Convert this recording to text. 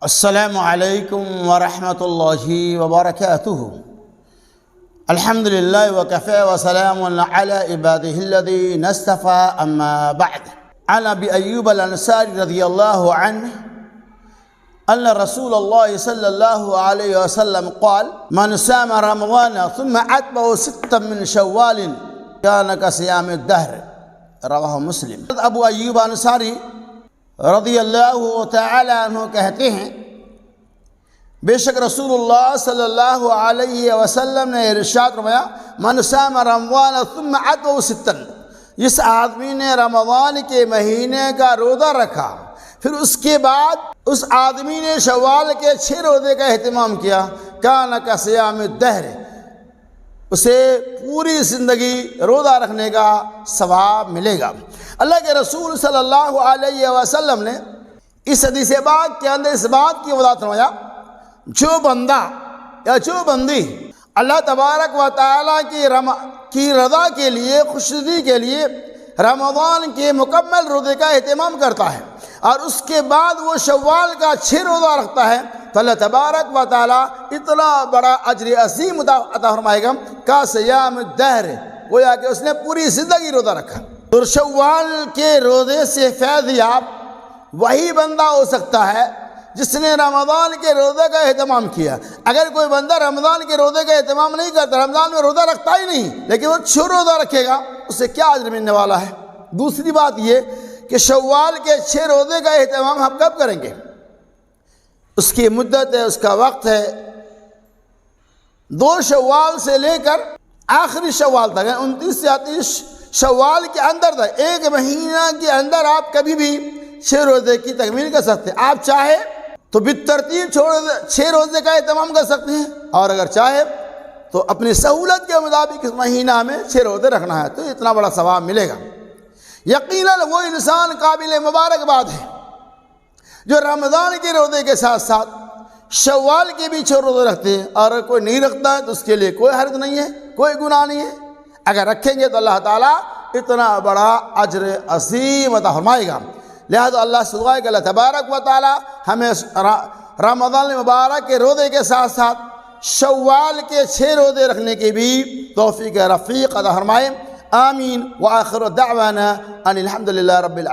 السلام علیکم ورحمۃ اللہ وبرکاتہ۔ الحمد للہ وکفی وسلام علی عبادہ الذین اصطفی اما بعد۔ عن ابی ایوب الانصاری رضی اللہ عنہ ان رسول اللہ صلی اللہ علیہ وسلم قال من صام رمضان ثم اتبعه ستا من شوال كان كصيام الدهر، رواہ مسلم۔ ابو ایوب انصاری رضی اللہ تعالی عنہ کہتے ہیں بے شک رسول اللہ صلی اللہ علیہ وسلم نے ارشاد فرمایا من صام رمضان ثم اتبعه ستا، جس آدمی نے رمضان کے مہینے کا روزہ رکھا پھر اس کے بعد اس آدمی نے شوال کے 6 روزے کا اہتمام کیا، کان کصیام الدہر، اسے پوری زندگی روزہ رکھنے کا ثواب ملے گا۔ اللہ کے رسول صلی اللہ علیہ وسلم نے اس حدیث پاک کے اندر اس بات کی وضاحت فرمایا جو بندہ یا جو بندی اللہ تبارک و تعالیٰ کی رضا کے لیے، خوشنودی کے لیے رمضان کے مکمل روزے کا اہتمام کرتا ہے اور اس کے بعد وہ شوال کا 6 روزہ رکھتا ہے تو اللہ تبارک و تعالیٰ اتنا بڑا اجر عظیم عطا فرمائے گا کا صیام الدہر، گویا کہ اس نے پوری زندگی روزہ رکھا۔ تو شوال کے روزے سے فیض یاب وہی بندہ ہو سکتا ہے جس نے رمضان کے روزے کا اہتمام کیا۔ اگر کوئی بندہ رمضان کے روزے کا اہتمام نہیں کرتا، رمضان میں روزہ رکھتا ہی نہیں، لیکن وہ 6 روزہ رکھے گا، اسے کیا اجر ملنے والا ہے؟ دوسری بات یہ کہ شوال کے 6 روزے کا اہتمام ہم کب کریں گے؟ اس کی مدت ہے، اس کا وقت ہے 2 شوال سے لے کر آخری شوال تک، 29 سے 30 شوال کے اندر تک، 1 مہینہ کے اندر آپ کبھی بھی 6 روزے کی تکمیل کر سکتے ہیں۔ آپ چاہے تو بالترتیب 6 روزے کا اہتمام کر سکتے ہیں، اور اگر چاہے تو اپنی سہولت کے مطابق اس مہینہ میں 6 روزے رکھنا ہے تو اتنا بڑا ثواب ملے گا۔ یقیناً وہ انسان قابل مبارکباد ہے جو رمضان کے روزے کے ساتھ ساتھ شوال کے بھی 6 روزے رکھتے ہیں، اور اگر کوئی نہیں رکھتا ہے تو اس کے لیے کوئی حرج نہیں ہے، کوئی گناہ نہیں ہے۔ اگر رکھیں گے تو اللہ تعالیٰ اتنا بڑا اجر عظیم عطا فرمائے گا۔ لہذا اللہ سے دعا ہے کہ اللہ تبارک و تعالیٰ ہمیں رمضان مبارک کے روزے کے ساتھ ساتھ شوال کے 6 روزے رکھنے کی بھی توفیق رفیق عطا فرمائے۔ آمین۔ وآخر دعوانا ان الحمد للہ رب العالمین۔